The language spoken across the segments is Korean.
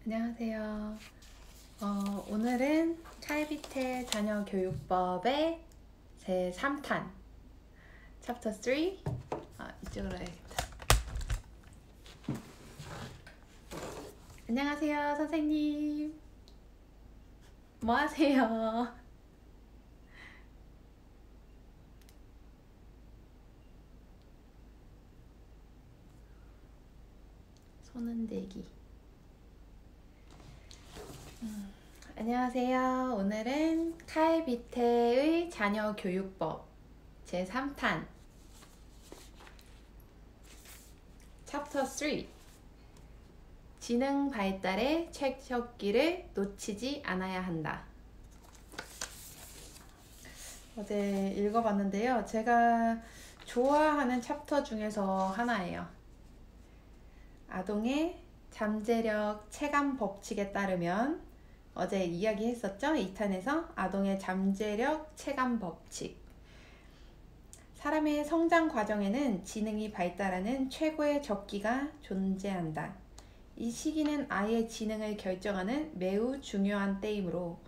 안녕하세요. 오늘은 차이비테 자녀교육법의 제 3탄 챕터 3 이쪽으로 해야겠다. 안녕하세요 선생님. 뭐 하세요? 손 흔들기. 안녕하세요. 오늘은 카이비테의 자녀교육법 제 3탄 챕터 3 지능 발달의 최적기를 놓치지 않아야 한다. 어제 읽어봤는데요. 제가 좋아하는 챕터 중에서 하나예요. 아동의 잠재력 체감 법칙에 따르면 어제 이야기했었죠? 2탄에서 아동의 잠재력 체감 법칙. 사람의 성장 과정에는 지능이 발달하는 최고의 적기가 존재한다. 이 시기는 아이의 지능을 결정하는 매우 중요한 때이므로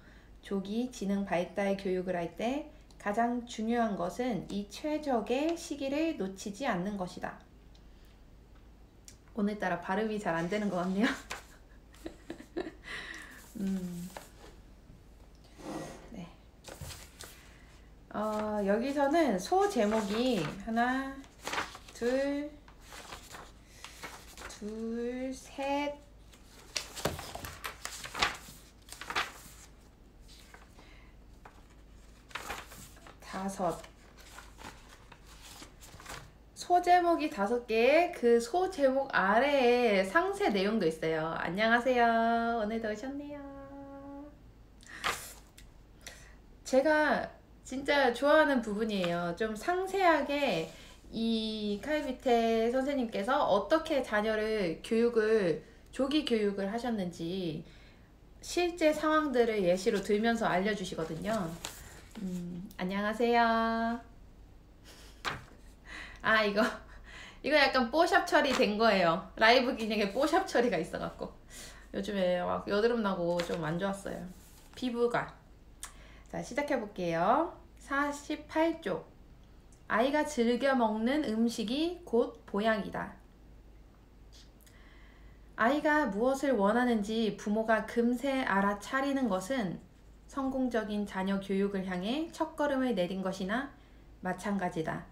조기 지능 발달 교육을 할 때 가장 중요한 것은 이 최적의 시기를 놓치지 않는 것이다. 오늘따라 발음이 잘 안 되는 것 같네요. 네. 여기서는 소 제목이 하나, 둘, 셋, 다섯. 소 제목이 5개, 그 소 제목 아래에 상세 내용도 있어요. 안녕하세요. 오늘도 오셨네요. 제가 진짜 좋아하는 부분이에요. 좀 상세하게 이 카이비테 선생님께서 어떻게 자녀를 조기 교육을 하셨는지 실제 상황들을 예시로 들면서 알려주시거든요. 안녕하세요. 이거 약간 뽀샵 처리 된 거예요. 라이브 기능에 뽀샵 처리가 있어갖고 요즘에 막 여드름 나고 좀 안 좋았어요. 피부가. 자, 시작해 볼게요. 48쪽. 아이가 즐겨 먹는 음식이 곧 보양이다. 아이가 무엇을 원하는지 부모가 금세 알아차리는 것은 성공적인 자녀 교육을 향해 첫걸음을 내린 것이나 마찬가지다.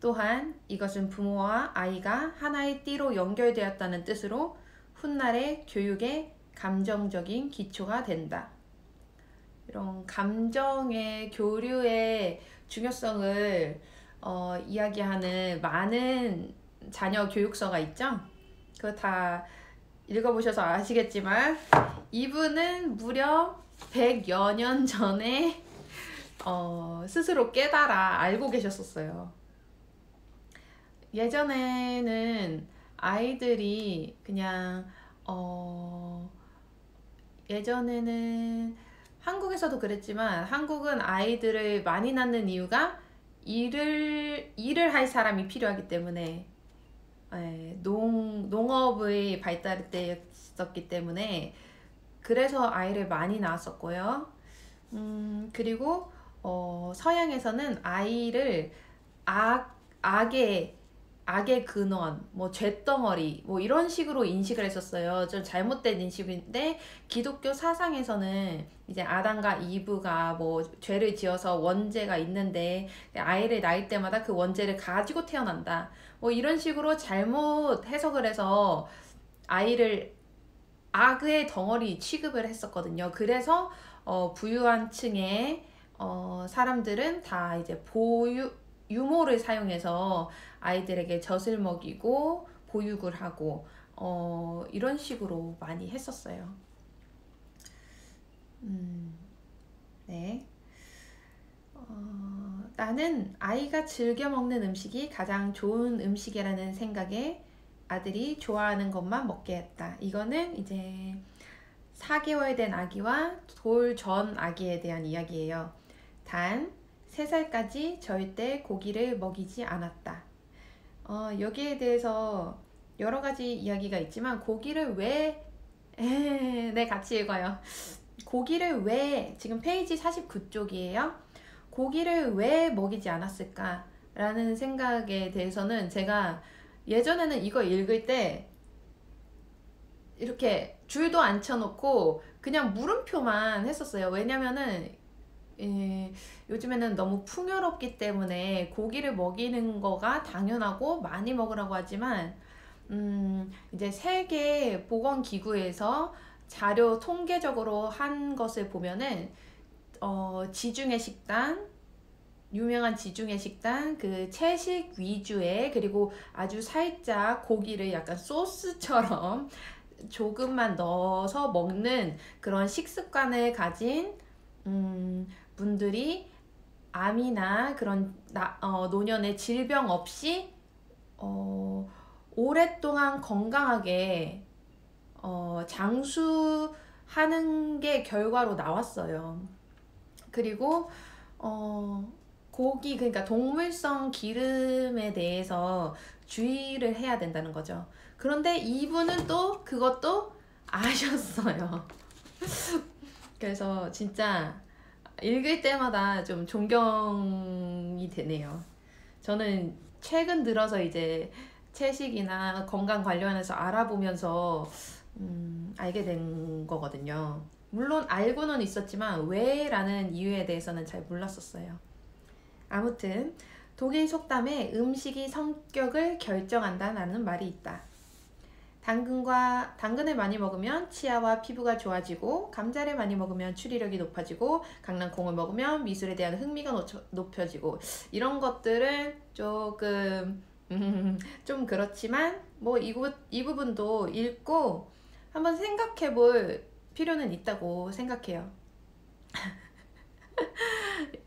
또한 이것은 부모와 아이가 하나의 띠로 연결되었다는 뜻으로 훗날의 교육의 감정적인 기초가 된다. 이런 감정의 교류의 중요성을 이야기하는 많은 자녀 교육서가 있죠. 그거 다 읽어보셔서 아시겠지만 이분은 무려 100여 년 전에 스스로 깨달아 알고 계셨었어요. 예전에는 아이들이 그냥 예전에는 한국에서도 그랬지만 한국은 아이들을 많이 낳는 이유가 일을 할 사람이 필요하기 때문에 농업의 발달되었기 때문에 그래서 아이를 많이 낳았었고요. 그리고 서양에서는 아이를 악의 근원, 뭐 죄덩어리, 뭐 이런 식으로 인식을 했었어요. 좀 잘못된 인식인데 기독교 사상에서는 이제 아담과 이브가 뭐 죄를 지어서 원죄가 있는데 아이를 낳을 때마다 그 원죄를 가지고 태어난다. 뭐 이런 식으로 잘못 해석을 해서 아이를 악의 덩어리 취급을 했었거든요. 그래서 부유한 층의 사람들은 다 이제 유모를 사용해서 아이들에게 젖을 먹이고 보육을 하고 이런 식으로 많이 했었어요. 네. 나는 아이가 즐겨 먹는 음식이 가장 좋은 음식이라는 생각에 아들이 좋아하는 것만 먹게 했다. 이거는 이제 4개월 된 아기와 돌 전 아기에 대한 이야기예요. 단 3살까지 절대 고기를 먹이지 않았다. 여기에 대해서 여러 가지 이야기가 있지만 고기를 왜 네, 같이 읽어요. 고기를 왜, 지금 페이지 49쪽이에요. 고기를 왜 먹이지 않았을까? 라는 생각에 대해서는 제가 예전에는 이거 읽을 때 이렇게 줄도 안 쳐놓고 그냥 물음표만 했었어요. 왜냐면은 요즘에는 너무 풍요롭기 때문에 고기를 먹이는 거가 당연하고 많이 먹으라고 하지만 이제 세계 보건기구에서 자료 통계적으로 한 것을 보면은 지중해 식단, 유명한 지중해 식단, 그 채식 위주의, 그리고 아주 살짝 고기를 약간 소스처럼 조금만 넣어서 먹는 그런 식습관을 가진 분들이 암이나 그런 노년의 질병 없이 오랫동안 건강하게 장수하는 게 결과로 나왔어요. 그리고 고기, 그러니까 동물성 기름에 대해서 주의를 해야 된다는 거죠. 그런데 이분은 또 그것도 아셨어요. 그래서 진짜 읽을 때마다 좀 존경이 되네요. 저는 최근 들어서 이제 채식이나 건강 관련해서 알아보면서 알게 된 거거든요. 물론 알고는 있었지만 왜라는 이유에 대해서는 잘 몰랐었어요. 아무튼 독일 속담에 음식이 성격을 결정한다라는 말이 있다. 당근을 많이 먹으면 치아와 피부가 좋아지고, 감자를 많이 먹으면 추리력이 높아지고, 강낭콩을 먹으면 미술에 대한 흥미가 높아지고, 이런 것들은 조금 좀 그렇지만 뭐 이 부분도 읽고 한번 생각해 볼 필요는 있다고 생각해요.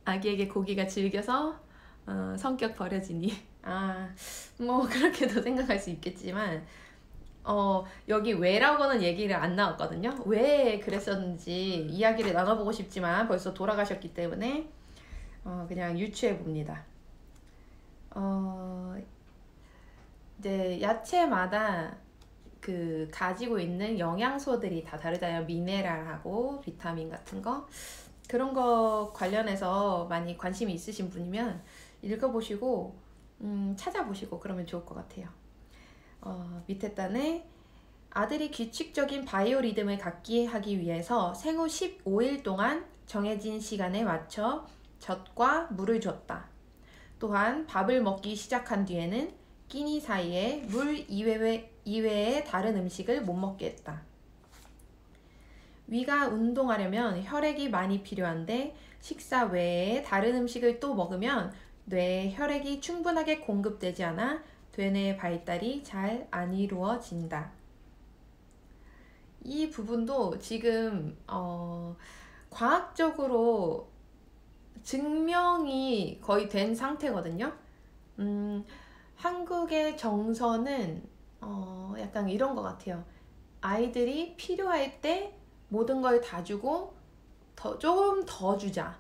아기에게 고기가 질겨서 성격 버려지니, 뭐 그렇게도 생각할 수 있겠지만 여기 왜라고는 얘기를 안 나왔거든요. 왜 그랬었는지 이야기를 나눠보고 싶지만 벌써 돌아가셨기 때문에 그냥 유추해 봅니다. 이제 야채마다 그 가지고 있는 영양소들이 다 다르잖아요. 미네랄하고 비타민 같은 거, 그런 거 관련해서 많이 관심이 있으신 분이면 읽어보시고 찾아보시고 그러면 좋을 것 같아요. 밑에 단에 아들이 규칙적인 바이오 리듬을 갖게 하기 위해서 생후 15일 동안 정해진 시간에 맞춰 젖과 물을 줬다. 또한 밥을 먹기 시작한 뒤에는 끼니 사이에 물 이외의 다른 음식을 못 먹게 했다. 위가 운동하려면 혈액이 많이 필요한데 식사 외에 다른 음식을 또 먹으면 뇌에 혈액이 충분하게 공급되지 않아 되뇌의 발달이 잘 안 이루어진다. 이 부분도 지금 과학적으로 증명이 거의 된 상태거든요. 한국의 정서는 약간 이런 것 같아요. 아이들이 필요할 때 모든 걸 다 주고 좀 더 주자.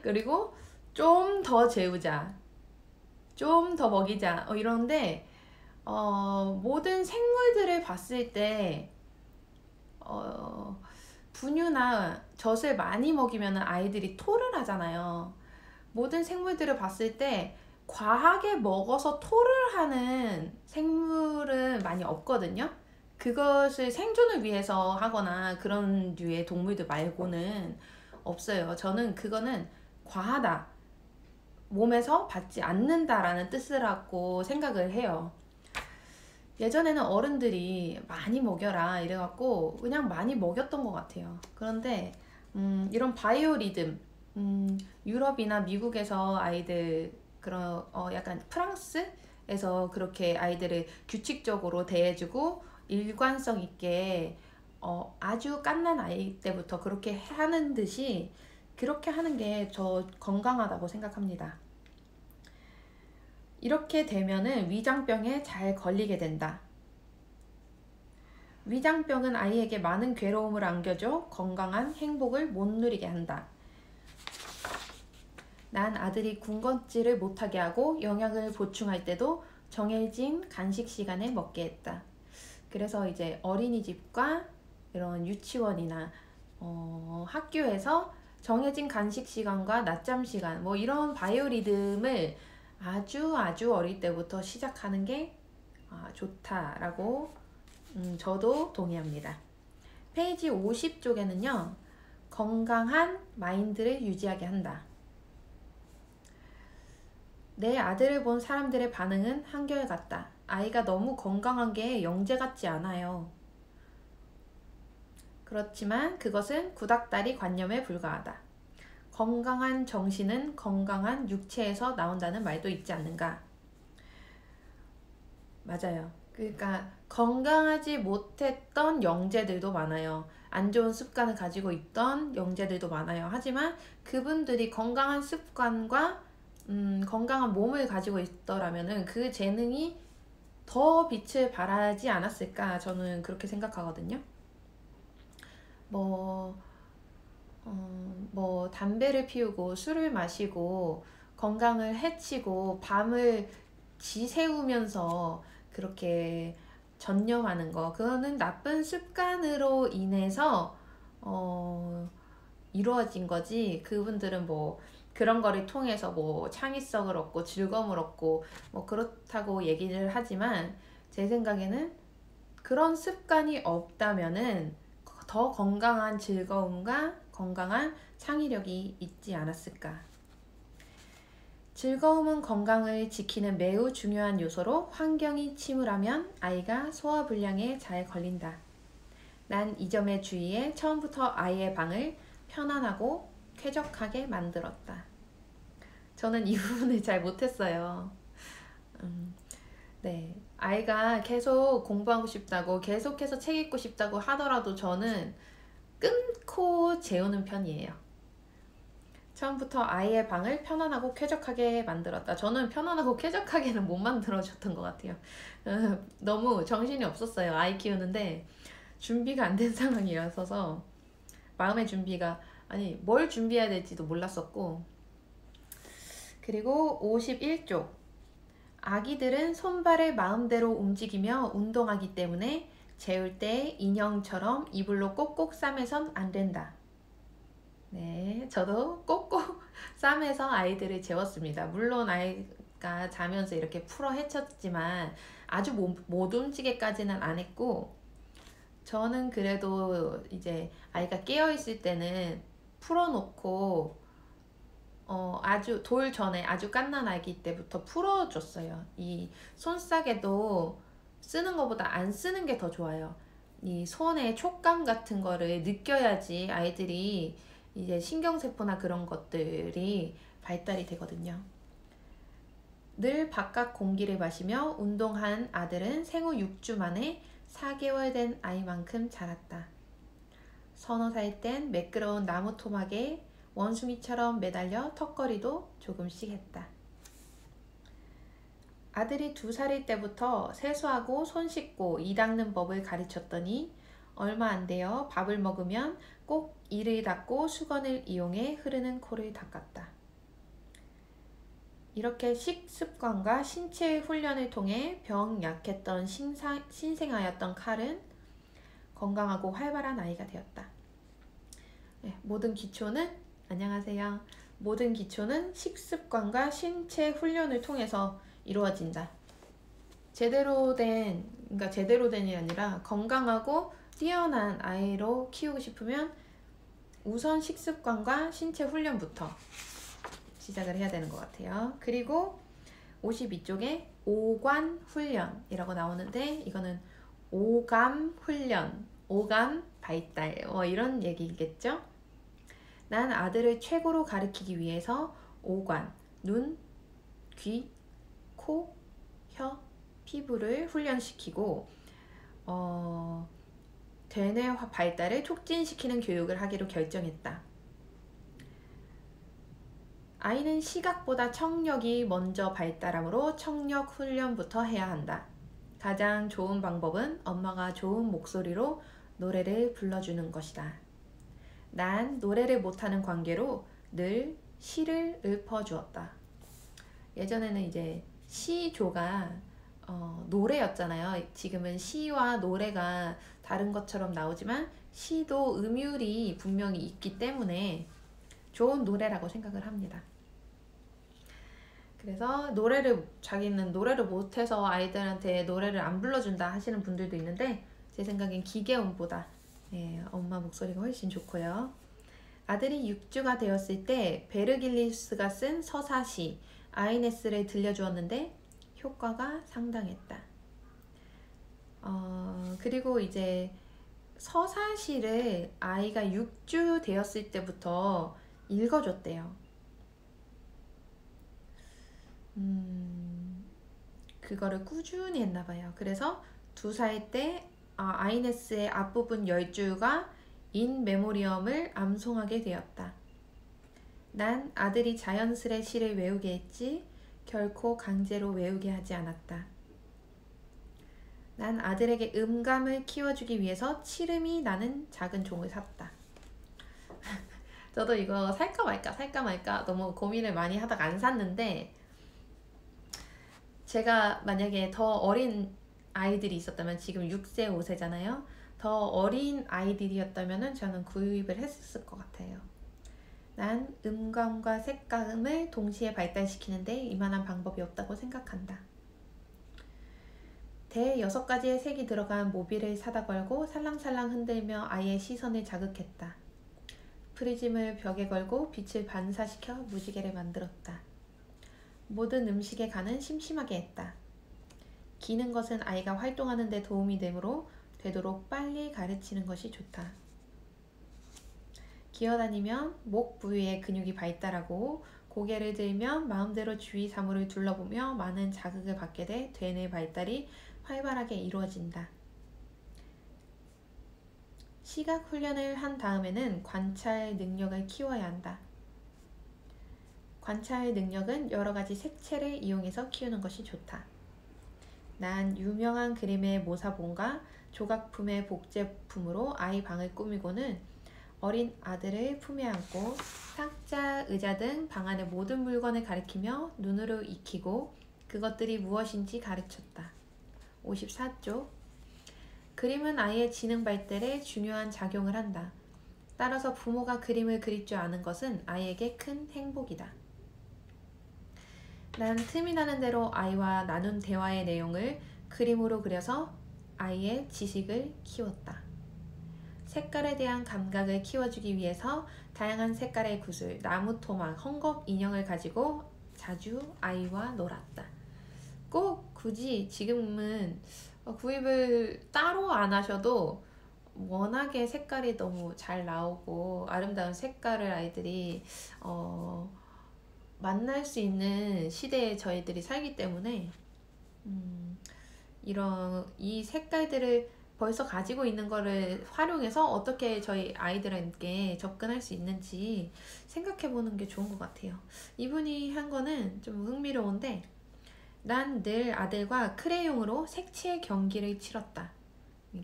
그리고 좀 더 재우자. 좀 더 먹이자. 이런데 모든 생물들을 봤을 때 분유나 젖을 많이 먹이면 아이들이 토를 하잖아요. 모든 생물들을 봤을 때 과하게 먹어서 토를 하는 생물은 많이 없거든요. 그것을 생존을 위해서 하거나 그런 류의 동물들 말고는 없어요. 저는 그거는 과하다, 몸에서 받지 않는다라는 뜻이라고 생각을 해요. 예전에는 어른들이 많이 먹여라 이래갖고 그냥 많이 먹였던 것 같아요. 그런데 이런 바이오 리듬, 유럽이나 미국에서 아이들, 그런 약간 프랑스에서 그렇게 아이들을 규칙적으로 대해주고 일관성 있게 아주 갓난 아이 때부터 그렇게 하는 듯이, 그렇게 하는 게 저 건강하다고 생각합니다. 이렇게 되면은 위장병에 잘 걸리게 된다. 위장병은 아이에게 많은 괴로움을 안겨줘 건강한 행복을 못 누리게 한다. 난 아들이 군것질을 못하게 하고 영양을 보충할 때도 정해진 간식 시간에 먹게 했다. 그래서 이제 어린이집과 이런 유치원이나 학교에서 정해진 간식 시간과 낮잠 시간 뭐 이런 바이오리듬을 아주 어릴 때부터 시작하는 게 좋다라고 저도 동의합니다. 페이지 50쪽에는요. 건강한 마인드를 유지하게 한다. 내 아들을 본 사람들의 반응은 한결같다. 아이가 너무 건강한 게 영재 같지 않아요. 그렇지만 그것은 구닥다리 관념에 불과하다. 건강한 정신은 건강한 육체에서 나온다는 말도 있지 않는가? 맞아요. 그러니까 건강하지 못했던 영재들도 많아요. 안 좋은 습관을 가지고 있던 영재들도 많아요. 하지만 그분들이 건강한 습관과 건강한 몸을 가지고 있더라면은 그 재능이 더 빛을 발하지 않았을까? 저는 그렇게 생각하거든요. 담배를 피우고 술을 마시고 건강을 해치고 밤을 지새우면서 그렇게 전념하는 거, 그거는 나쁜 습관으로 인해서 이루어진 거지. 그분들은 뭐 그런 거를 통해서 뭐 창의성을 얻고 즐거움을 얻고 뭐 그렇다고 얘기를 하지만 제 생각에는 그런 습관이 없다면은 더 건강한 즐거움과 건강한 창의력이 있지 않았을까. 즐거움은 건강을 지키는 매우 중요한 요소로 환경이 침울하면 아이가 소화불량에 잘 걸린다. 난 이 점에 주의해 처음부터 아이의 방을 편안하고 쾌적하게 만들었다. 저는 이 부분을 잘 못했어요. 네, 아이가 계속 공부하고 싶다고 계속해서 책 읽고 싶다고 하더라도 저는 끊고 재우는 편이에요. 처음부터 아이의 방을 편안하고 쾌적하게 만들었다. 저는 편안하고 쾌적하게는 못 만들어줬던 것 같아요. 너무 정신이 없었어요. 아이 키우는데 준비가 안 된 상황이라서 마음의 준비가 아니 뭘 준비해야 될지도 몰랐었고. 그리고 51쪽 아기들은 손발을 마음대로 움직이며 운동하기 때문에 재울 때 인형처럼 이불로 꼭꼭 싸매선 안 된다. 네, 저도 꼭꼭 싸매서 아이들을 재웠습니다. 물론 아이가 자면서 이렇게 풀어 헤쳤지만 아주 못 움직이게까지는 안 했고, 저는 그래도 이제 아이가 깨어있을 때는 풀어놓고 아주 돌 전에 아주 갓난 아기 때부터 풀어줬어요. 이 손싸개도 쓰는 것보다 안 쓰는 게 더 좋아요. 이 손의 촉감 같은 거를 느껴야지 아이들이 이제 신경세포나 그런 것들이 발달이 되거든요. 늘 바깥 공기를 마시며 운동한 아들은 생후 6주 만에 4개월 된 아이만큼 자랐다. 서너 살 땐 매끄러운 나무 토막에 원숭이처럼 매달려 턱걸이도 조금씩 했다. 아들이 2살일 때부터 세수하고 손 씻고 이 닦는 법을 가르쳤더니 얼마 안 되어 밥을 먹으면 꼭 이를 닦고 수건을 이용해 흐르는 코를 닦았다. 이렇게 식습관과 신체 훈련을 통해 병약했던 신생아였던 칼은 건강하고 활발한 아이가 되었다. 네, 안녕하세요. 모든 기초는 식습관과 신체 훈련을 통해서 이루어진다. 제대로 된이 아니라 건강하고 뛰어난 아이로 키우고 싶으면 우선 식습관과 신체 훈련부터 시작을 해야 되는 것 같아요. 그리고 52쪽에 오관 훈련이라고 나오는데 이거는 오감 훈련, 오감 발달 이런 얘기겠죠? 난 아들을 최고로 가르치기 위해서 오관, 눈, 귀, 코, 혀, 피부를 훈련시키고 대뇌 발달을 촉진시키는 교육을 하기로 결정했다. 아이는 시각보다 청력이 먼저 발달하므로 청력 훈련부터 해야 한다. 가장 좋은 방법은 엄마가 좋은 목소리로 노래를 불러주는 것이다. 난 노래를 못하는 관계로 늘 시를 읊어주었다. 예전에는 이제 시조가 노래였잖아요. 지금은 시와 노래가 다른 것처럼 나오지만 시도 음율이 분명히 있기 때문에 좋은 노래라고 생각을 합니다. 그래서 자기는 노래를 못해서 아이들한테 노래를 안 불러준다 하시는 분들도 있는데, 제 생각엔 기계음보다 엄마 목소리가 훨씬 좋고요. 아들이 6주가 되었을 때 베르길리우스가 쓴 서사시 아이네스를 들려주었는데 효과가 상당했다. 그리고 이제 서사시를 아이가 6주 되었을 때부터 읽어줬대요. 그거를 꾸준히 했나봐요. 그래서 2살 때 아이네스의 앞부분 10줄과 인 메모리엄을 암송하게 되었다. 난 아들이 자연스레 시를 외우게 했지 결코 강제로 외우게 하지 않았다. 난 아들에게 음감을 키워주기 위해서 치름이 나는 작은 종을 샀다. 저도 이거 살까 말까 너무 고민을 많이 하다가 안 샀는데, 제가 만약에 더 어린 아이들이 있었다면, 지금 6세, 5세잖아요. 더 어린 아이들이었다면 저는 구입을 했을 것 같아요. 난 음감과 색감을 동시에 발달시키는데 이만한 방법이 없다고 생각한다. 대 6가지의 색이 들어간 모빌을 사다 걸고 살랑살랑 흔들며 아이의 시선을 자극했다. 프리즘을 벽에 걸고 빛을 반사시켜 무지개를 만들었다. 모든 음식에 간은 심심하게 했다. 기는 것은 아이가 활동하는 데 도움이 되므로 되도록 빨리 가르치는 것이 좋다. 기어다니면 목 부위의 근육이 발달하고, 고개를 들면 마음대로 주위 사물을 둘러보며 많은 자극을 받게 돼 되뇌 발달이 활발하게 이루어진다. 시각 훈련을 한 다음에는 관찰 능력을 키워야 한다. 관찰 능력은 여러 가지 색채를 이용해서 키우는 것이 좋다. 난 유명한 그림의 모사본과 조각품의 복제품으로 아이 방을 꾸미고는 어린 아들을 품에 안고 상자, 의자 등 방 안의 모든 물건을 가리키며 눈으로 익히고 그것들이 무엇인지 가르쳤다. 54쪽. 그림은 아이의 지능 발달에 중요한 작용을 한다. 따라서 부모가 그림을 그릴 줄 아는 것은 아이에게 큰 행복이다. 난 틈이 나는 대로 아이와 나눈 대화의 내용을 그림으로 그려서 아이의 지식을 키웠다. 색깔에 대한 감각을 키워주기 위해서 다양한 색깔의 구슬, 나무 토막, 헝겊 인형을 가지고 자주 아이와 놀았다. 꼭 굳이 지금은 구입을 따로 안 하셔도 워낙에 색깔이 너무 잘 나오고 아름다운 색깔을 아이들이 만날 수 있는 시대에 저희들이 살기 때문에 이 색깔들을 벌써 가지고 있는 거를 활용해서 어떻게 저희 아이들에게 접근할 수 있는지 생각해 보는 게 좋은 것 같아요. 이분이 한 거는 좀 흥미로운데, 난 늘 아들과 크레용으로 색칠 경기를 치렀다.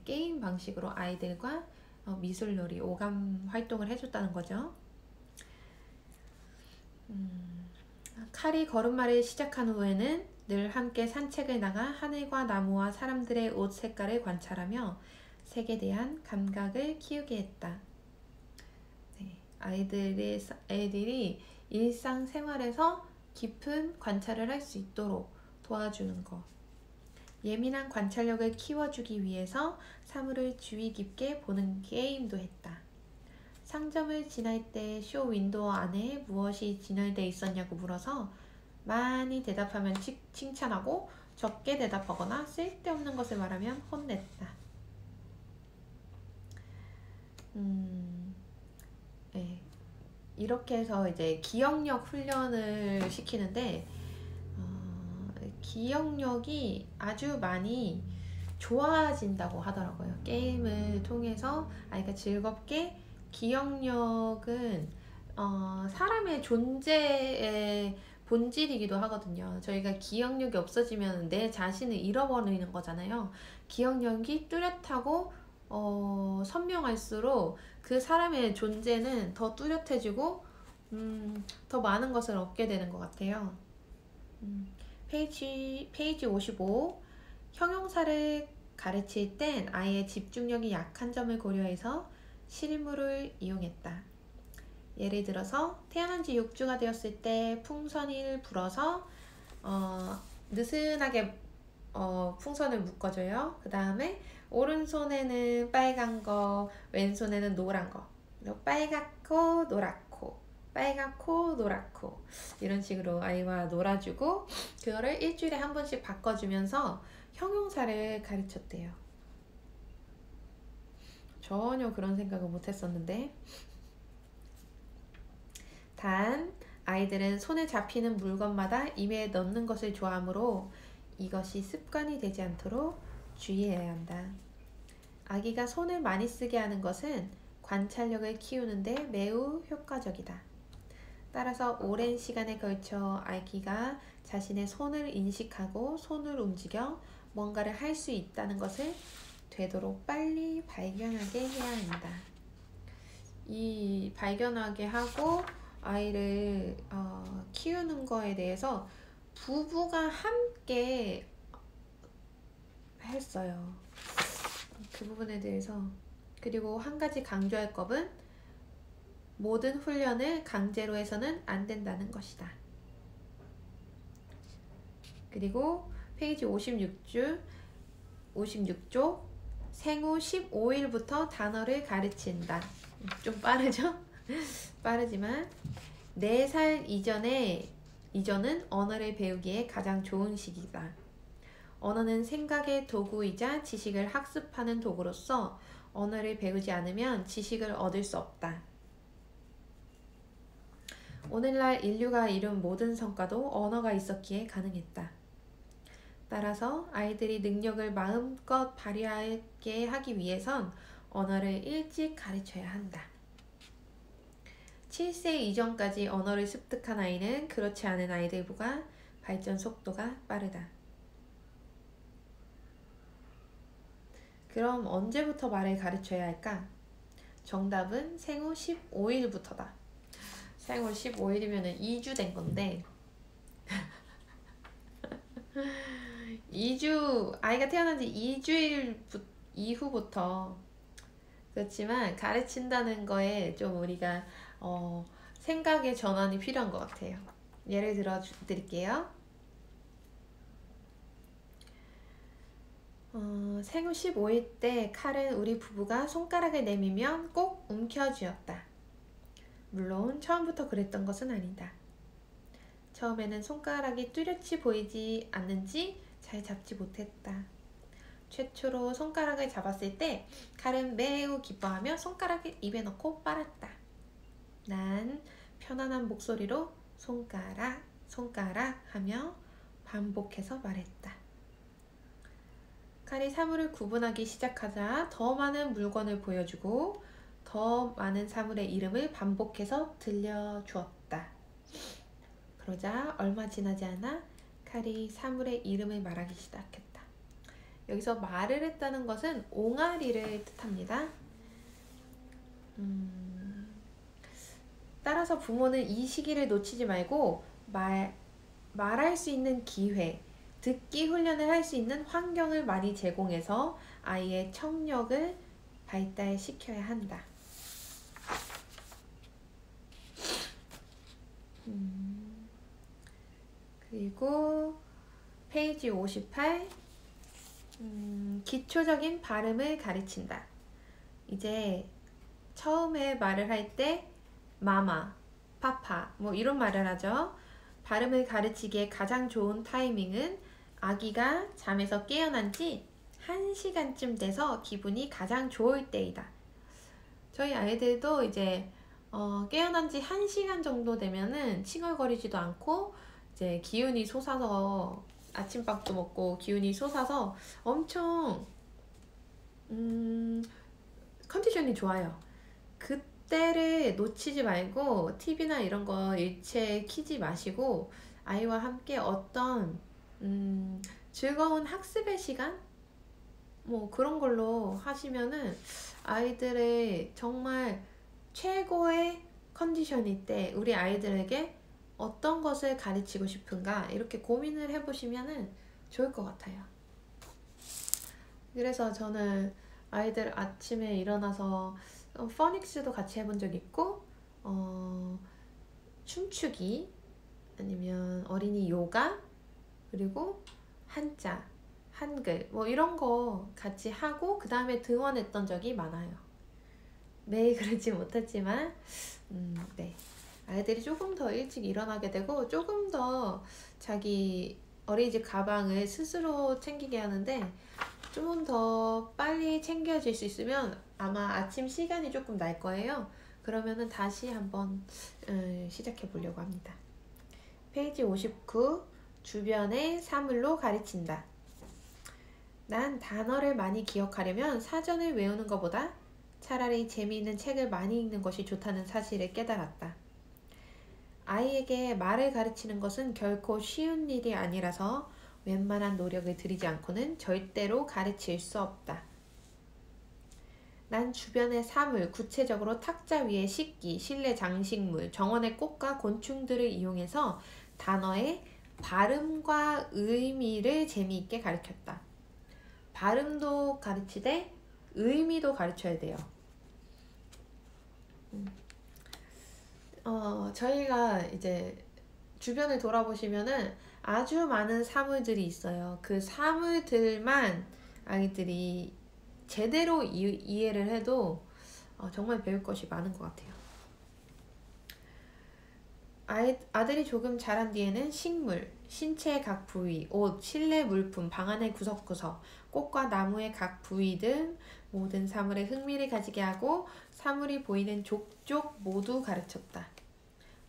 게임 방식으로 아이들과 미술놀이, 오감 활동을 해줬다는 거죠. 칼이 걸음마를 시작한 후에는 늘 함께 산책을 나가 하늘과 나무와 사람들의 옷 색깔을 관찰하며 색에 대한 감각을 키우게 했다. 애들이 일상생활에서 깊은 관찰을 할 수 있도록 도와주는 것. 예민한 관찰력을 키워주기 위해서 사물을 주의 깊게 보는 게임도 했다. 상점을 지날 때 쇼 윈도우 안에 무엇이 진열되어 있었냐고 물어서 많이 대답하면 칭찬하고 적게 대답하거나 쓸데없는 것을 말하면 혼냈다. 네. 이렇게 해서 이제 기억력 훈련을 시키는데, 기억력이 아주 많이 좋아진다고 하더라고요. 게임을 통해서 아이가 즐겁게, 기억력은 사람의 존재의 본질이기도 하거든요. 저희가 기억력이 없어지면 내 자신을 잃어버리는 거잖아요. 기억력이 뚜렷하고 선명할수록 그 사람의 존재는 더 뚜렷해지고 더 많은 것을 얻게 되는 것 같아요. 페이지 55. 형용사를 가르칠 땐 아이의 집중력이 약한 점을 고려해서 실물을 이용했다. 예를 들어서 태어난 지 6주가 되었을 때 풍선을 불어서 느슨하게 풍선을 묶어줘요. 그 다음에 오른손에는 빨간 거, 왼손에는 노란 거. 빨갛고 노랗고, 빨갛고 노랗고 이런 식으로 아이와 놀아주고 그거를 일주일에 한 번씩 바꿔주면서 형용사를 가르쳤대요. 전혀 그런 생각을 못했었는데 단 아이들은 손에 잡히는 물건마다 입에 넣는 것을 좋아하므로 이것이 습관이 되지 않도록 주의해야 한다. 아기가 손을 많이 쓰게 하는 것은 관찰력을 키우는데 매우 효과적이다. 따라서 오랜 시간에 걸쳐 아기가 자신의 손을 인식하고 손을 움직여 뭔가를 할 수 있다는 것을 되도록 빨리 발견하게 해야 한다. 이 발견하게 하고 아이를 키우는 거에 대해서 부부가 함께 했어요. 그 부분에 대해서. 그리고 한 가지 강조할 것은 모든 훈련을 강제로 해서는 안 된다는 것이다. 그리고 페이지 56쪽 생후 15일부터 단어를 가르친다. 좀 빠르죠? 빠르지만 4살 이전은 언어를 배우기에 가장 좋은 시기다. 언어는 생각의 도구이자 지식을 학습하는 도구로서 언어를 배우지 않으면 지식을 얻을 수 없다. 오늘날 인류가 이룬 모든 성과도 언어가 있었기에 가능했다. 따라서 아이들이 능력을 마음껏 발휘하게 하기 위해선 언어를 일찍 가르쳐야 한다. 7세 이전까지 언어를 습득한 아이는 그렇지 않은 아이들보다 발전 속도가 빠르다. 그럼 언제부터 말을 가르쳐야 할까? 정답은 생후 15일부터다. 생후 15일이면 2주 된 건데 아이가 태어난 지 2주일 이후부터 그렇지만 가르친다는 거에 좀 우리가 생각의 전환이 필요한 것 같아요. 예를 들어 드릴게요. 생후 15일 때 칼은 우리 부부가 손가락을 내밀면 꼭 움켜쥐었다. 물론 처음부터 그랬던 것은 아니다. 처음에는 손가락이 뚜렷이 보이지 않는지 잘 잡지 못했다. 최초로 손가락을 잡았을 때 칼은 매우 기뻐하며 손가락을 입에 넣고 빨았다. 난 편안한 목소리로 손가락, 손가락 하며 반복해서 말했다. 칼이 사물을 구분하기 시작하자 더 많은 물건을 보여주고 더 많은 사물의 이름을 반복해서 들려주었다. 그러자 얼마 지나지 않아 칼이 사물의 이름을 말하기 시작했다. 여기서 말을 했다는 것은 옹알이를 뜻합니다. 따라서 부모는 이 시기를 놓치지 말고 말할 수 있는 기회, 듣기 훈련을 할 수 있는 환경을 많이 제공해서 아이의 청력을 발달시켜야 한다. 그리고 페이지 58 기초적인 발음을 가르친다. 이제 처음에 말을 할 때 마마, 파파 뭐 이런 말을 하죠. 발음을 가르치기에 가장 좋은 타이밍은 아기가 잠에서 깨어난 지 1시간쯤 돼서 기분이 가장 좋을 때이다. 저희 아이들도 이제 깨어난 지 1시간 정도 되면은 칭얼거리지도 않고 이제 기운이 솟아서 아침밥도 먹고 기운이 솟아서 엄청 컨디션이 좋아요. 그때를 놓치지 말고 TV나 이런 거 일체 키지 마시고 아이와 함께 어떤 즐거운 학습의 시간? 뭐 그런 걸로 하시면은 아이들의 정말 최고의 컨디션일 때 우리 아이들에게 어떤 것을 가르치고 싶은가 이렇게 고민을 해보시면은 좋을 것 같아요. 그래서 저는 아이들 아침에 일어나서 포닉스도 같이 해본 적 있고, 춤추기, 아니면 어린이 요가, 그리고 한자, 한글, 뭐 이런 거 같이 하고, 그 다음에 등원했던 적이 많아요. 매일 그러지 못했지만, 네. 아이들이 조금 더 일찍 일어나게 되고, 조금 더 자기 어린이집 가방을 스스로 챙기게 하는데, 좀 더 빨리 챙겨질 수 있으면 아마 아침 시간이 조금 날 거예요. 그러면은 다시 한번 시작해 보려고 합니다. 페이지 59, 주변의 사물로 가르친다. 난 단어를 많이 기억하려면 사전을 외우는 것보다 차라리 재미있는 책을 많이 읽는 것이 좋다는 사실을 깨달았다. 아이에게 말을 가르치는 것은 결코 쉬운 일이 아니라서 웬만한 노력을 들이지 않고는 절대로 가르칠 수 없다. 난 주변의 사물, 구체적으로 탁자 위의 식기, 실내 장식물, 정원의 꽃과 곤충들을 이용해서 단어의 발음과 의미를 재미있게 가르쳤다. 발음도 가르치되 의미도 가르쳐야 돼요. 저희가 이제 주변을 돌아보시면은 아주 많은 사물들이 있어요. 그 사물들만 아이들이 제대로 이해를 해도 정말 배울 것이 많은 것 같아요. 아들이 조금 자란 뒤에는 식물, 신체의 각 부위, 옷, 실내 물품, 방 안의 구석구석, 꽃과 나무의 각 부위 등 모든 사물에 흥미를 가지게 하고 사물이 보이는 족족 모두 가르쳤다.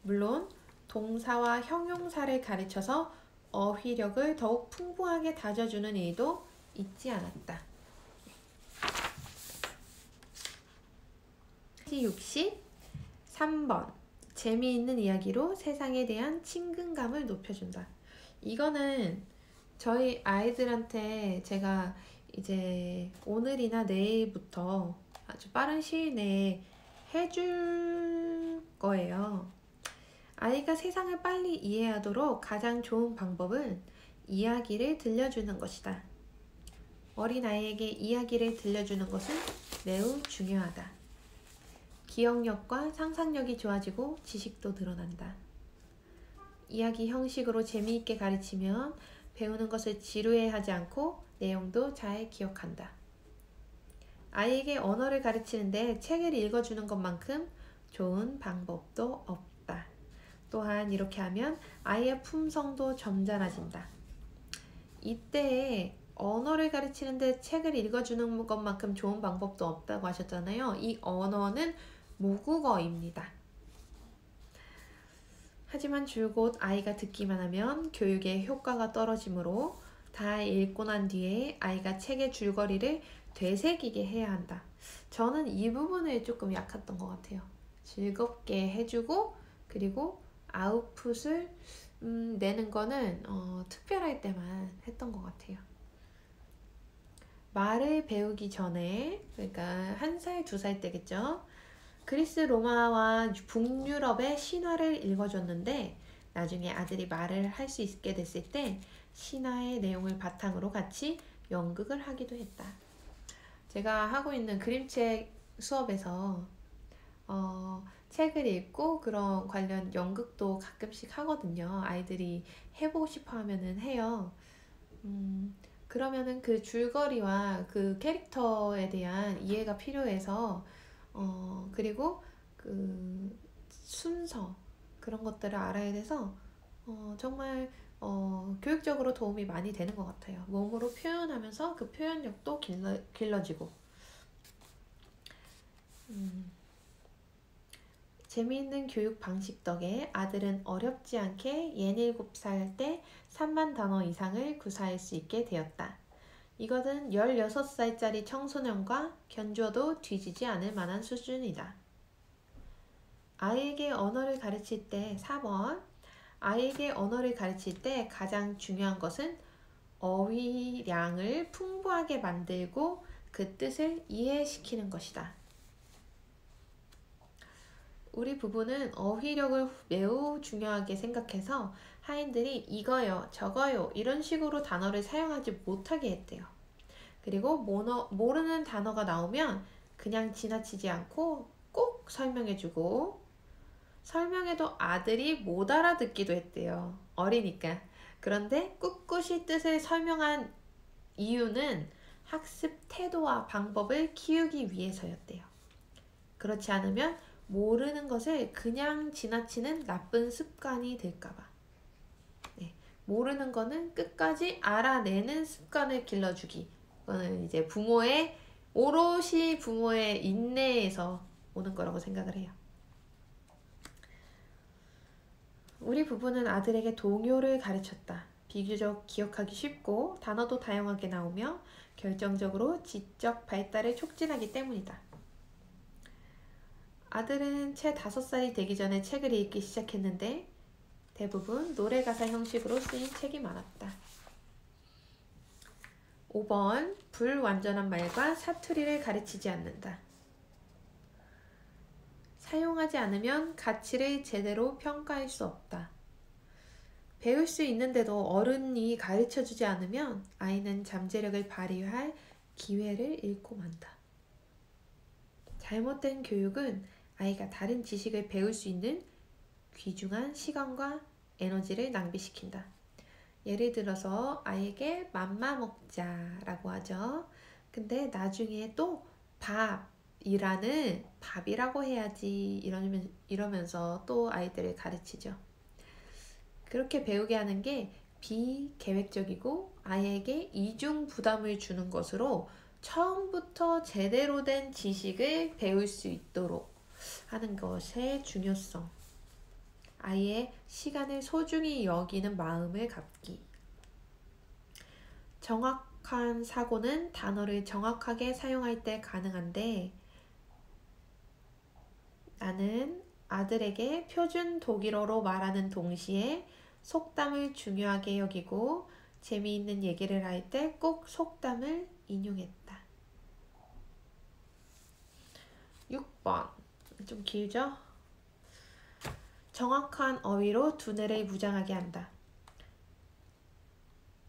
물론 동사와 형용사를 가르쳐서 어휘력을 더욱 풍부하게 다져주는 일도 잊지 않았다. 63번. 재미있는 이야기로 세상에 대한 친근감을 높여준다. 이거는 저희 아이들한테 제가 이제 오늘이나 내일부터 아주 빠른 시일 내에 해줄 거예요. 아이가 세상을 빨리 이해하도록 가장 좋은 방법은 이야기를 들려주는 것이다. 어린아이에게 이야기를 들려주는 것은 매우 중요하다. 기억력과 상상력이 좋아지고 지식도 늘어난다. 이야기 형식으로 재미있게 가르치면 배우는 것을 지루해하지 않고 내용도 잘 기억한다. 아이에게 언어를 가르치는데 책을 읽어주는 것만큼 좋은 방법도 없다. 또한 이렇게 하면 아이의 품성도 점잖아진다. 이때 언어를 가르치는데 책을 읽어주는 것만큼 좋은 방법도 없다고 하셨잖아요. 이 언어는 모국어입니다. 하지만 줄곧 아이가 듣기만 하면 교육의 효과가 떨어지므로 다 읽고 난 뒤에 아이가 책의 줄거리를 되새기게 해야 한다. 저는 이 부분에 조금 약했던 것 같아요. 즐겁게 해주고 그리고 아웃풋을 내는 거는 특별할 때만 했던 것 같아요. 말을 배우기 전에, 그러니까 1살, 2살 때겠죠. 그리스 로마와 북유럽의 신화를 읽어줬는데 나중에 아들이 말을 할 수 있게 됐을 때 신화의 내용을 바탕으로 같이 연극을 하기도 했다. 제가 하고 있는 그림책 수업에서 책을 읽고 그런 관련 연극도 가끔씩 하거든요. 아이들이 해보고 싶어 하면은 해요. 그러면은 그 줄거리와 그 캐릭터에 대한 이해가 필요해서 그리고 그 순서 그런 것들을 알아야 돼서 정말 교육적으로 도움이 많이 되는 것 같아요. 몸으로 표현하면서 그 표현력도 길러지고 재미있는 교육 방식 덕에 아들은 어렵지 않게 67살 때 3만 단어 이상을 구사할 수 있게 되었다. 이것은 16살짜리 청소년과 견주어도 뒤지지 않을 만한 수준이다. 아이에게 언어를 가르칠 때 4번. 아이에게 언어를 가르칠 때 가장 중요한 것은 어휘량을 풍부하게 만들고 그 뜻을 이해시키는 것이다. 우리 부부는 어휘력을 매우 중요하게 생각해서 하인들이 이거요, 저거요 이런 식으로 단어를 사용하지 못하게 했대요. 그리고 모르는 단어가 나오면 그냥 지나치지 않고 꼭 설명해주고, 설명해도 아들이 못 알아듣기도 했대요. 어리니까. 그런데 꿋꿋이 뜻을 설명한 이유는 학습 태도와 방법을 키우기 위해서였대요. 그렇지 않으면 모르는 것을 그냥 지나치는 나쁜 습관이 될까봐. 네, 모르는 거는 끝까지 알아내는 습관을 길러주기. 그거는 이제 오롯이 부모의 인내에서 오는 거라고 생각을 해요. 우리 부부는 아들에게 동요를 가르쳤다. 비교적 기억하기 쉽고 단어도 다양하게 나오며 결정적으로 지적 발달을 촉진하기 때문이다. 아들은 채 5살이 되기 전에 책을 읽기 시작했는데 대부분 노래 가사 형식으로 쓰인 책이 많았다. 5번 불완전한 말과 사투리를 가르치지 않는다. 사용하지 않으면 가치를 제대로 평가할 수 없다. 배울 수 있는데도 어른이 가르쳐주지 않으면 아이는 잠재력을 발휘할 기회를 잃고 만다. 잘못된 교육은 아이가 다른 지식을 배울 수 있는 귀중한 시간과 에너지를 낭비시킨다. 예를 들어서 아이에게 맘마 먹자라고 하죠. 근데 나중에 또 밥이라고 해야지 이러면서 또 아이들을 가르치죠. 그렇게 배우게 하는 게 비계획적이고 아이에게 이중 부담을 주는 것으로 처음부터 제대로 된 지식을 배울 수 있도록 하는 것의 중요성. 아이의 시간을 소중히 여기는 마음을 갖기. 정확한 사고는 단어를 정확하게 사용할 때 가능한데 나는 아들에게 표준 독일어로 말하는 동시에 속담을 중요하게 여기고 재미있는 얘기를 할 때 꼭 속담을 인용했다. 6번 좀 길죠? 정확한 어휘로 두뇌를 무장하게 한다.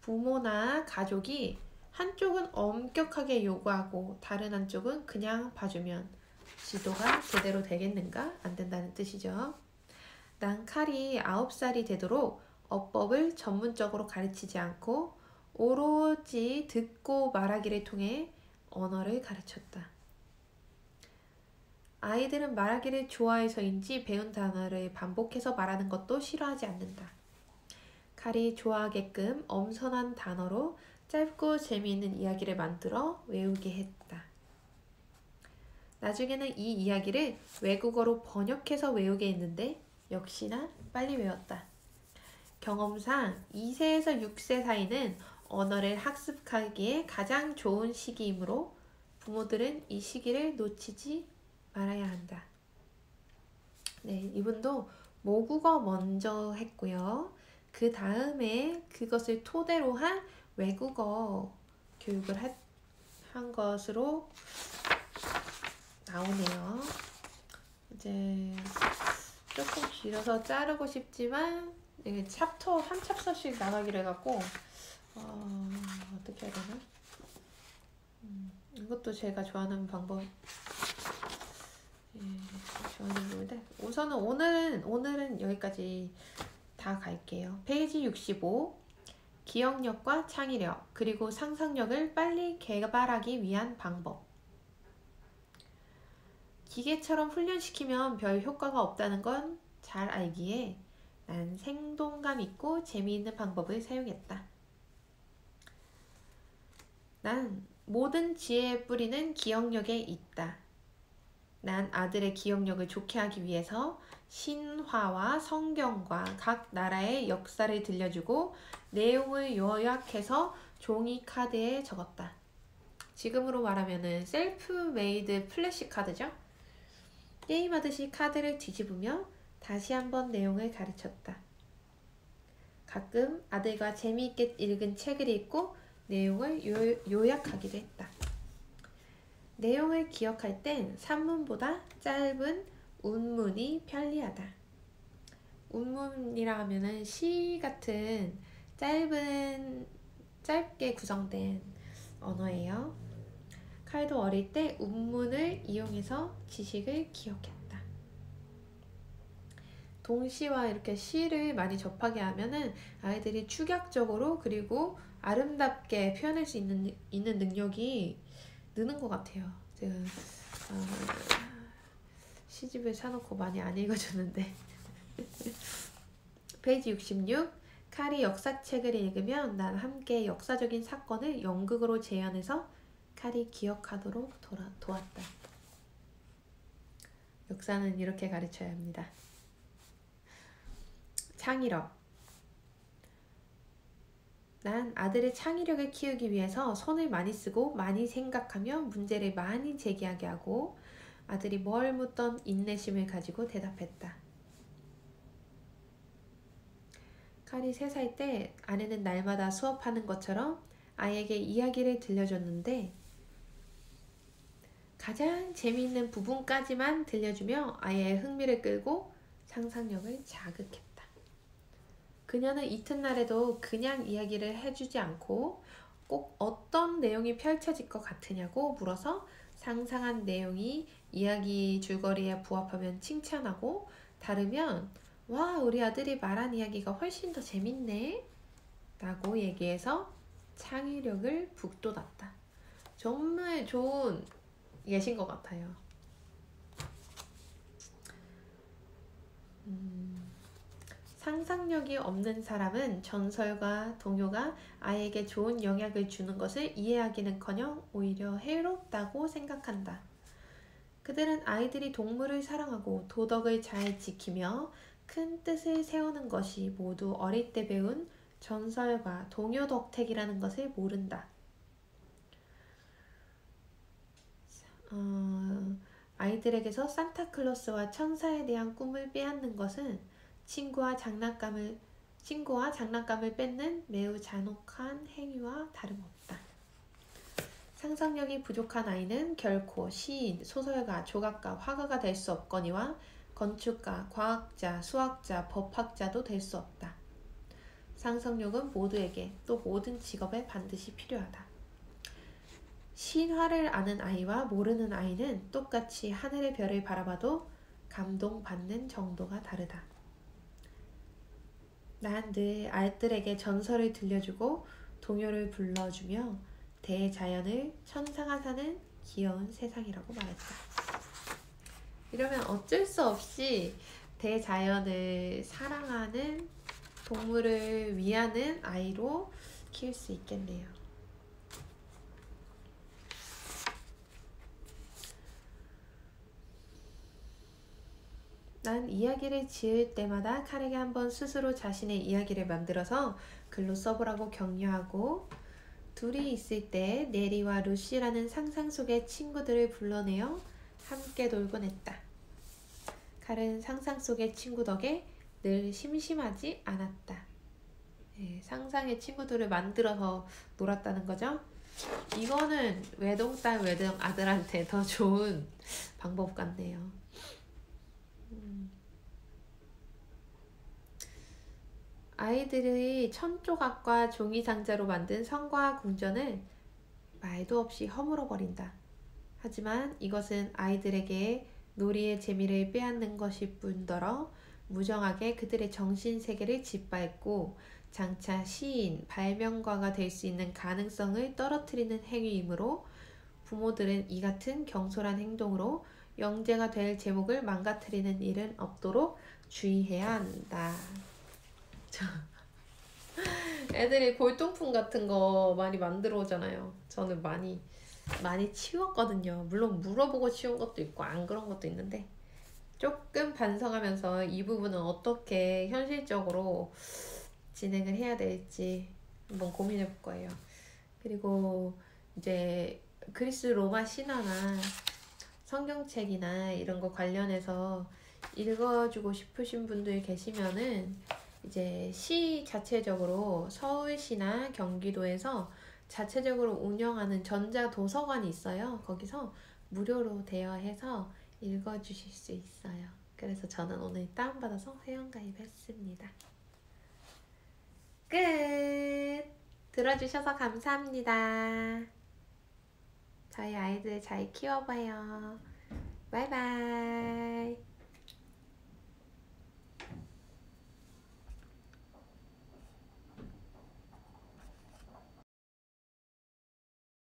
부모나 가족이 한쪽은 엄격하게 요구하고 다른 한쪽은 그냥 봐주면 지도가 제대로 되겠는가? 안 된다는 뜻이죠. 난 칼이 9살이 되도록 어법을 전문적으로 가르치지 않고 오로지 듣고 말하기를 통해 언어를 가르쳤다. 아이들은 말하기를 좋아해서인지 배운 단어를 반복해서 말하는 것도 싫어하지 않는다. 칼이 좋아하게끔 엄선한 단어로 짧고 재미있는 이야기를 만들어 외우게 했다. 나중에는 이 이야기를 외국어로 번역해서 외우게 했는데 역시나 빨리 외웠다. 경험상 2세에서 6세 사이는 언어를 학습하기에 가장 좋은 시기이므로 부모들은 이 시기를 놓치지 말아야 한다. 네, 이분도 모국어 먼저 했고요. 그 다음에 그것을 토대로 한 외국어 교육을 한 것으로 나오네요. 이제 조금 길어서 자르고 싶지만 이게 한 챕터씩 나가기로 해갖고 어떻게 해야 되나? 이것도 제가 좋아하는 방법. 좋아하는 건데 우선은 오늘은 여기까지 다 갈게요. 페이지 65. 기억력과 창의력 그리고 상상력을 빨리 개발하기 위한 방법. 기계처럼 훈련시키면 별 효과가 없다는 건 잘 알기에 난 생동감 있고 재미있는 방법을 사용했다. 난 모든 지혜의 뿌리는 기억력에 있다. 난 아들의 기억력을 좋게 하기 위해서 신화와 성경과 각 나라의 역사를 들려주고 내용을 요약해서 종이 카드에 적었다. 지금으로 말하면은 셀프 메이드 플래시 카드죠. 게임하듯이 카드를 뒤집으며 다시 한번 내용을 가르쳤다. 가끔 아들과 재미있게 읽은 책을 읽고 내용을 요약하기도 했다. 내용을 기억할 땐 산문보다 짧은 운문이 편리하다. 운문이라 하면은 시 같은 짧게 구성된 언어예요. 칼도 어릴 때 운문을 이용해서 지식을 기억했다. 동시와 이렇게 시를 많이 접하게 하면은 아이들이 축약적으로 그리고 아름답게 표현할 수 있는 능력이 느는 것 같아요. 제가 시집을 사놓고 많이 안 읽어주는데. 페이지 66. 칼이 역사책을 읽으면 난 함께 역사적인 사건을 연극으로 재현해서 칼이 기억하도록 도왔다. 역사는 이렇게 가르쳐야 합니다. 창의력. 난 아들의 창의력을 키우기 위해서 손을 많이 쓰고 많이 생각하며 문제를 많이 제기하게 하고 아들이 뭘 묻던 인내심을 가지고 대답했다. 칼이 3살 때 아내는 날마다 수업하는 것처럼 아이에게 이야기를 들려줬는데 가장 재미있는 부분까지만 들려주며 아이의 흥미를 끌고 상상력을 자극했다. 그녀는 이튿날에도 그냥 이야기를 해주지 않고 꼭 어떤 내용이 펼쳐질 것 같으냐고 물어서 상상한 내용이 이야기 줄거리에 부합하면 칭찬하고 다르면 와, 우리 아들이 말한 이야기가 훨씬 더 재밌네 라고 얘기해서 창의력을 북돋았다. 정말 좋은 예신 것 같아요. 상상력이 없는 사람은 전설과 동요가 아이에게 좋은 영향을 주는 것을 이해하기는커녕 오히려 해롭다고 생각한다. 그들은 아이들이 동물을 사랑하고 도덕을 잘 지키며 큰 뜻을 세우는 것이 모두 어릴 때 배운 전설과 동요 덕택이라는 것을 모른다. 아이들에게서 산타클로스와 천사에 대한 꿈을 빼앗는 것은 친구와 장난감을 뺏는 매우 잔혹한 행위와 다름없다. 상상력이 부족한 아이는 결코 시인, 소설가, 조각가, 화가가 될 수 없거니와 건축가, 과학자, 수학자, 법학자도 될 수 없다. 상상력은 모두에게 또 모든 직업에 반드시 필요하다. 신화를 아는 아이와 모르는 아이는 똑같이 하늘의 별을 바라봐도 감동받는 정도가 다르다. 난 늘 아이들에게 전설을 들려주고 동요를 불러주며 대자연을 천사가 사는 귀여운 세상이라고 말했다. 이러면 어쩔 수 없이 대자연을 사랑하는 동물을 위하는 아이로 키울 수 있겠네요. 난 이야기를 지을 때마다 칼에게 한번 스스로 자신의 이야기를 만들어서 글로 써보라고 격려하고 둘이 있을 때 네리와 루시라는 상상 속의 친구들을 불러내어 함께 놀곤 했다. 칼은 상상 속의 친구 덕에 늘 심심하지 않았다. 상상의 친구들을 만들어서 놀았다는 거죠. 이거는 외동딸, 외동아들한테 더 좋은 방법 같네요. 아이들의 천조각과 종이상자로 만든 성과 궁전을 말도 없이 허물어버린다. 하지만 이것은 아이들에게 놀이의 재미를 빼앗는 것일 뿐더러 무정하게 그들의 정신세계를 짓밟고 장차 시인, 발명가가 될 수 있는 가능성을 떨어뜨리는 행위이므로 부모들은 이 같은 경솔한 행동으로 영재가 될 제목을 망가뜨리는 일은 없도록 주의해야 한다. 애들이 골동품 같은 거 많이 만들어 오잖아요. 저는 많이 치웠거든요. 물론 물어보고 치운 것도 있고 안 그런 것도 있는데 조금 반성하면서 이 부분은 어떻게 현실적으로 진행을 해야 될지 한번 고민해 볼 거예요. 그리고 이제 그리스 로마 신화나 성경책이나 이런 거 관련해서 읽어주고 싶으신 분들 계시면은 이제 시 자체적으로 서울시나 경기도에서 자체적으로 운영하는 전자도서관이 있어요. 거기서 무료로 대여해서 읽어주실 수 있어요. 그래서 저는 오늘 다운받아서 회원가입했습니다. 끝! 들어주셔서 감사합니다. 저희 아이들 잘 키워봐요. 바이바이.